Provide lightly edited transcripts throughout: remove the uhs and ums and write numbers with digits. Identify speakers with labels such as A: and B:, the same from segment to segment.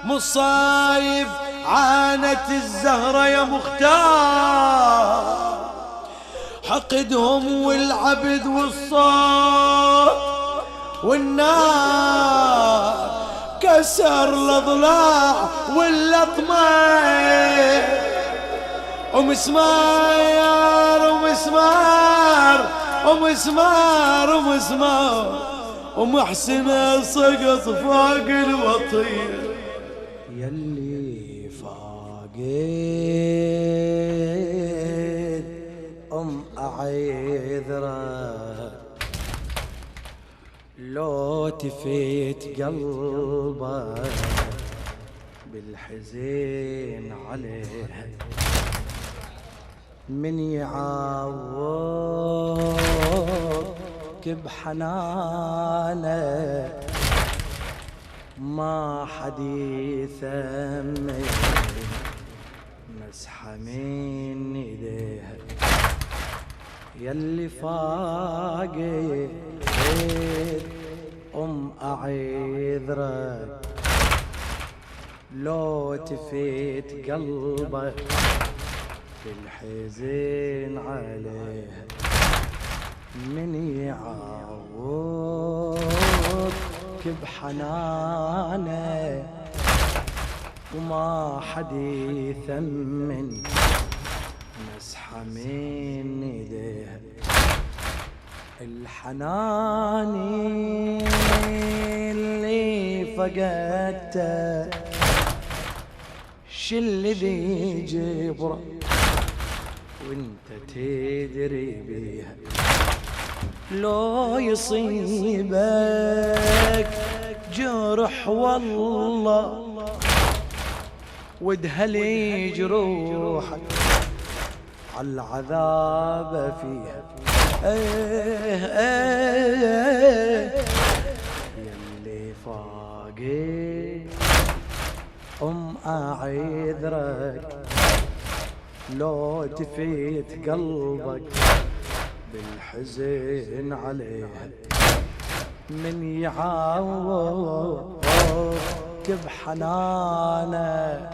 A: مصايب عانت الزهرة يا مختار، حقدهم والعبد والصوت والنار كسر الضلاع واللطمة، ومسمار ومسمار ومسمار ومسمار ومحسن سقط فوق الوطية.
B: يلي فاقد أعذرك لو تفيت قلبك بالحزين عليه، من يعوضك بحنانه ما حد يثمن مسحة من ايديها. يلي فاقد أعذرك لو تفيت قلبك بالحزين عليها، من يعوضك بحنانه وما حد يثمن مسحة من ايديها. الحنان اللي فقدته شلذي جبره وانت تدري بيها، لو يصيبك جرح والله ودهلي جروحك عالعذاب فيها. يلي فاقد أعذرك لو تفيت قلبك بالحزن عليها، من يعوضك بحنانه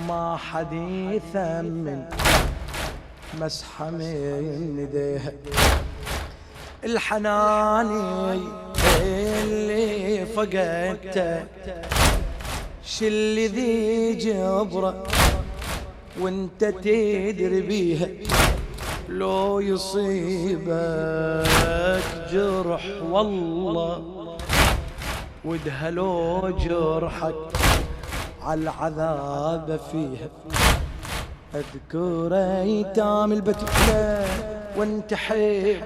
B: ما حد يثمن مسحة من ايديها. الحناني اللي فقدته شل ذي جبره وانت تدري بيها، لو يصيبك جرح والله ودهلو جرحك عالعذاب فيها. اذكر ايتام البتولة وانت حيب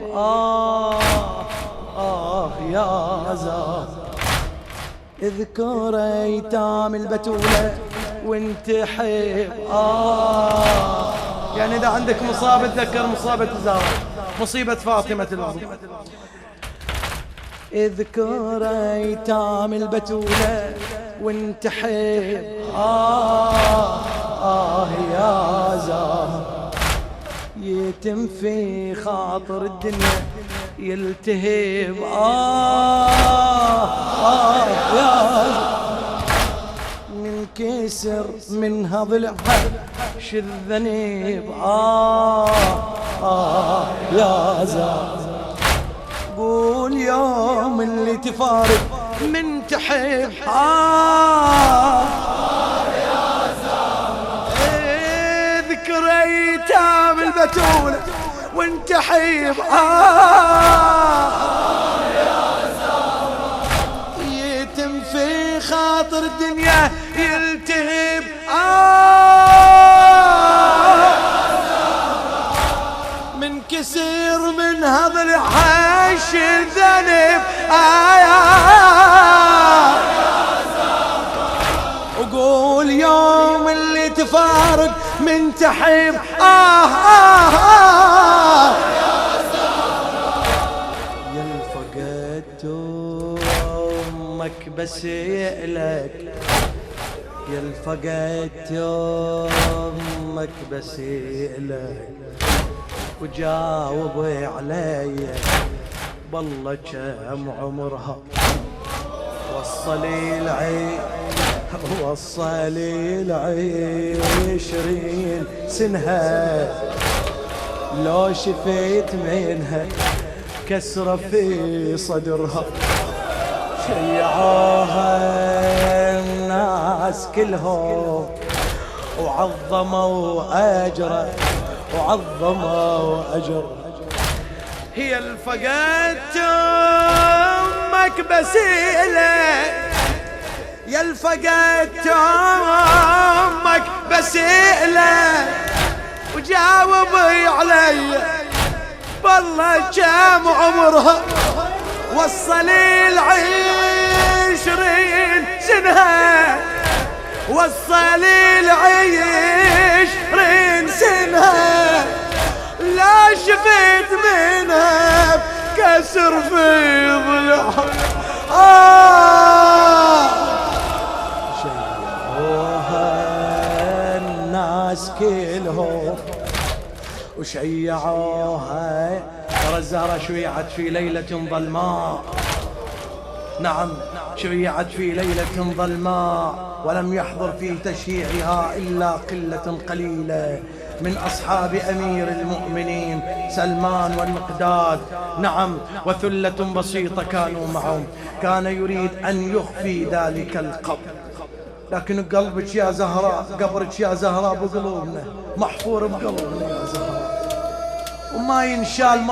B: يا زهر، اذكر ايتام البتولة وانت حيب يعني اذا عندك مصابة تذكر مصابة الزهرة، مصيبة فاطمة العظيم. اذكر ايتام البتولة وانت حيب يا زهر، يتم في خاطر الدنيا يلتهب يا زهر، من كسر منها ضلعها شذنيب يا زهر. قول يوم اللي تفارق من تحب يا زهر، اذكر ايتام البتولة وانت حيب يا زهر، يتم في خاطر الدنيا يلتهب من كسر من هذا العيش الذنب وقول يوم اللي تفارق من تحب يا فقدت امك بس يقلك، يا فقدت امك بس يقلك وجاوب علي بالله كم عمرها وصلي العيش 20 سنها لو شفيت منها كسرة في صدرها شيعوها الناس كلهم وعظموا أجره هي الفقدت أمك بسيلة يا الفقدت أمك بسيلة وجاوبي علي بالله كم عمرها وصلي 20 سنها وصلي 20 سنها لا شفيت منها كسر في ضلعها شيعوها الناس كلهم وشيعوها ترى الزهرة شيعت في ليلة ظلماء نعم شيعت في ليلة ظلماء ولم يحضر في تشييعها إلا قلة قليلة من أصحاب أمير المؤمنين سلمان والمقداد نعم وثلة بسيطة كانوا معهم كان يريد أن يخفي ذلك القبر لكن قلبك يا زهراء قبرك يا زهراء بقلوبنا محفور بقلوبنا يا زهراء وما ينشال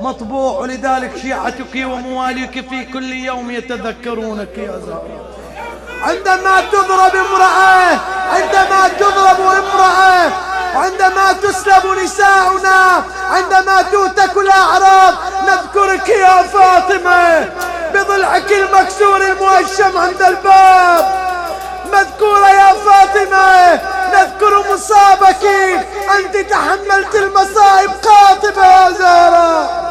B: مطبوع ولذلك شيعتك ومواليك في كل يوم يتذكرونك يا زهراء عندما تضرب امرأة عندما تضرب امرأة عندما تسلب نساؤنا عندما تؤتك الأعراض نذكرك يا فاطمة بضلعك المكسور الموشم عند الباب مذكورة يا فاطمة نذكر مصابك أنت تحملت المصائب قاطبة يا زهراء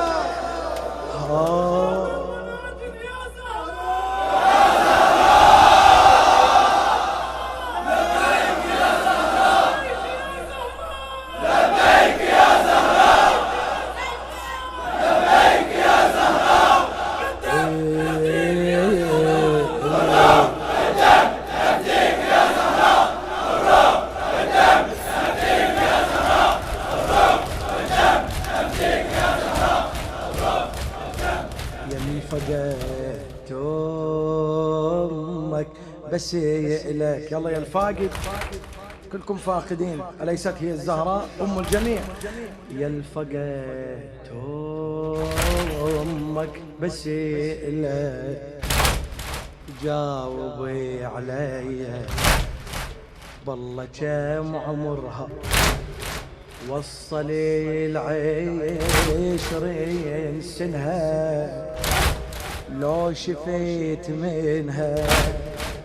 B: فقدت أمك بس يقلك يلا يا الفاقد كلكم فاقدين أليست هي الزهراء أم الجميع يا الفقدت أمك بس يقلك جاوبي علي بالله كم عمرها وصلي 20 سنها لو شفيت منها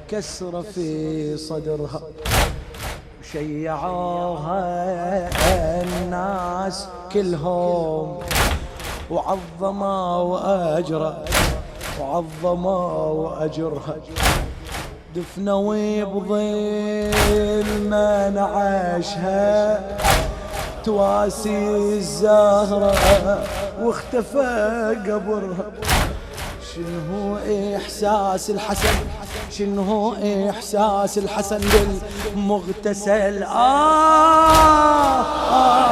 B: كسرة في صدرها شيعوها الناس كلهم وعظموا أجرها دفنوا بظل ما نعاشها تواسي الزهرة واختفى قبرها شنو إحساس الحسن للمغتسل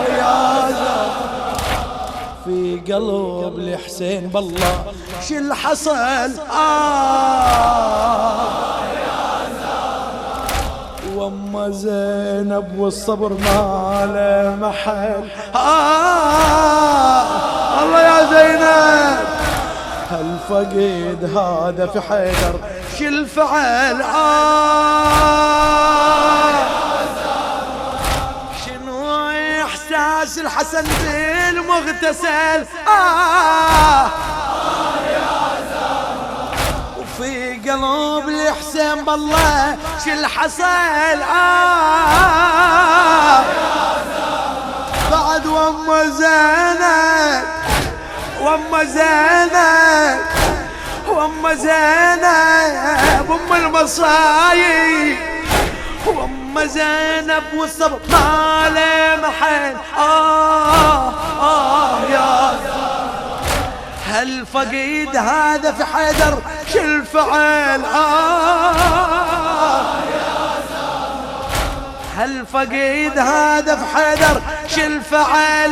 B: يا زهرة في قلب الحسين بالله شو اللي حصل يا زهرة وأما زينب والصبر ما له محل الله يا زينب هالفقد هذا في حيدر شو الفعل شنو إحساس الحسن بالمغتسل وفي قلب الحسين بالله شو الحصل بعد وأم زينب أم المصايب وأم وام زينب والصبر ما له محل. يا هالفقيد هذا في حيدر شو الفعل؟ هالفقيد هذا في حيدر شو الفعل؟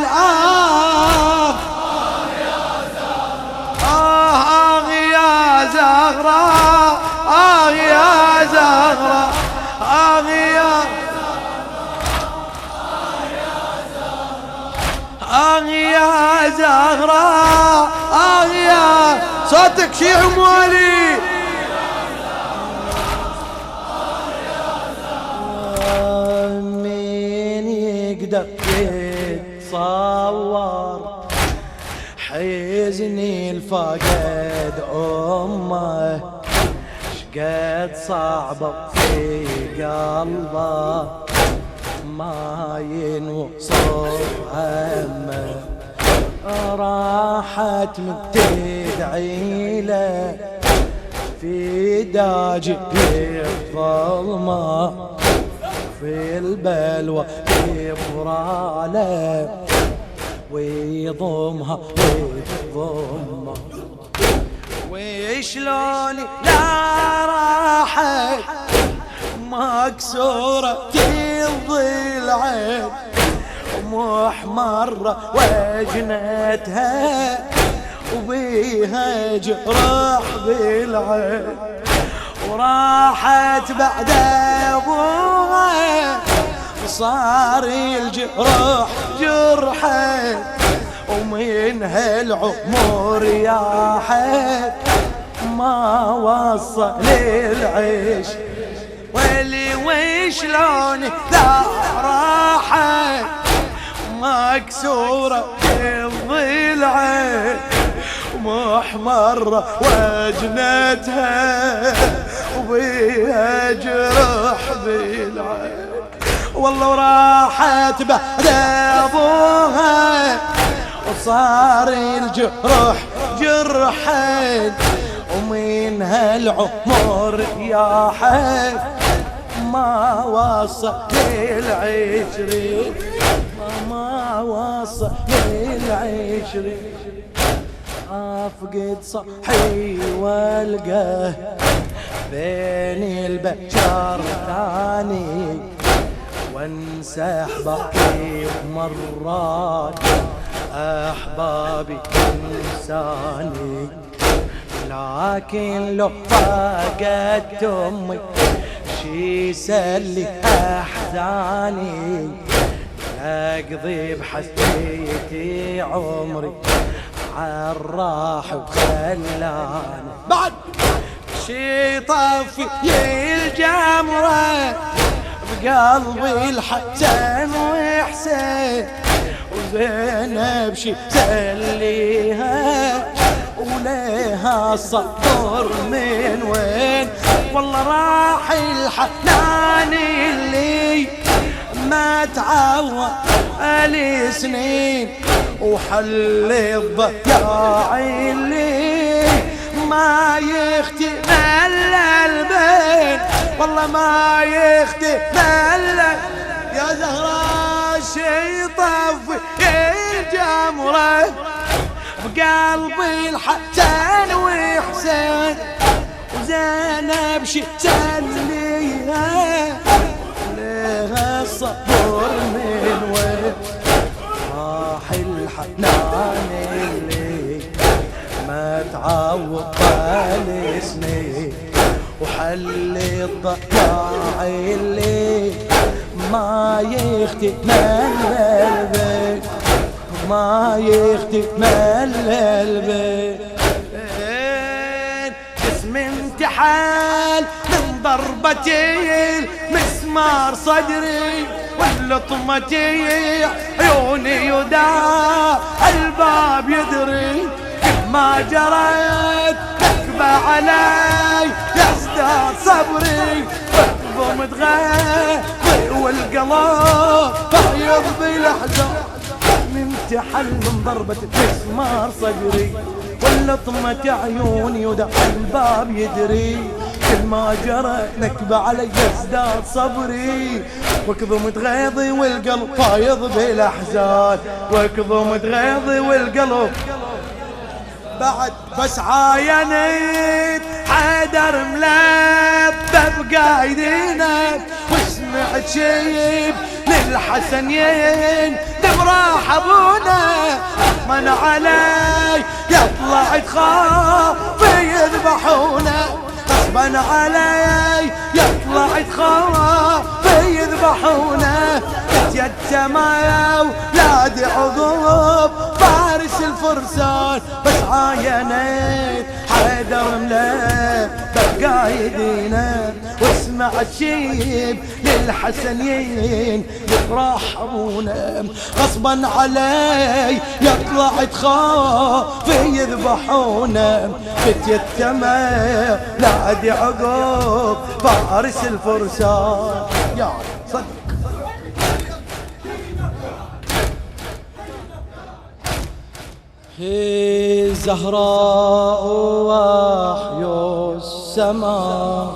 B: يا زهراء، يا زهراء، يا زهراء، يا صوتك شيع موالي. مين يقدر يتصور حزني الفقد أمه شقد صعبة في قلبه ما ينوصف همه. راحت من تدعي له في داج الظلمة في البلوى يبراله ويضمها ويضمها. وشلون لا راحت مكسورة الضلعين ومحمرة وجنتها وبيها جرح بالعين. وراحت بعد ابوها صار الجرح جرحين ومن هالعمر ياحت ما وصل للعيش. ولي وشلون ذا راحت مكسورة الضلعين ومحمرة وجنتها وبيها جرح بالعين. والله وراحت بعد ابوها وصار الجرح جرحين ومن هالعمر يا حي ما وصل للعشرين. ما وصل للعشرين. افقد صحي والقاه بين البشر ثاني وانسى احبابي مرات احبابي انساني. لكن لو فقدت امي شي يسلي احزاني اقضي بحسيتي عمري عالراح وخلاني. بعد شي طفي الجمره بقلبي الحسن وحسين وزينب شي سليها وليها الصبر من وين. والله راح الحنان اللي ما تعوض لي سنين وحل الضياع اللي ما يختمل البين. والله ما يختمل يا زهراء شي طفي الجمره بقلبي الحسن وحسين وزينب شي سليها لها الصبر من وين. راح الحنان اللي ما تعوض بالسنين وحل الضياع اللي ما يختمل البيت ما يختمل البيت. جسم انتحال من ضربتي المسمار صدري واللطمتي عيوني يداع الباب يدري ما جرت تكبى علي يزداد صبري واكبر متغير والقلب فيض بالاحزان. انتحل من ضربة مسمار صدري واللطمة عيوني ودع الباب يدري كل ما جرى نكبة علي ازداد صبري، واكظم غيظي والقلب فايض بالاحزان، واكظم غيظي والقلب بعد بس عاينت حيدر ملبب قايدينك، وسمعت شيب للحسنين دبراح ابونا من علي يطلع تخاف يذبحونا، غصبا علي يطلع تخاف يذبحونا، يتيتما ولاد عقوب فارس الفرسان، بس عاينت حيدر ملبب قايدينا، واسمعت شيب للحسنين يفرحونا، غصبا علي يطلع تخاف يذبحونا، بتيتما ولاد عقوب فارس الفرسان. يا صدق هي زهراء وحي السماء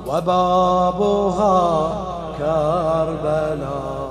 B: وبابها كربلاء،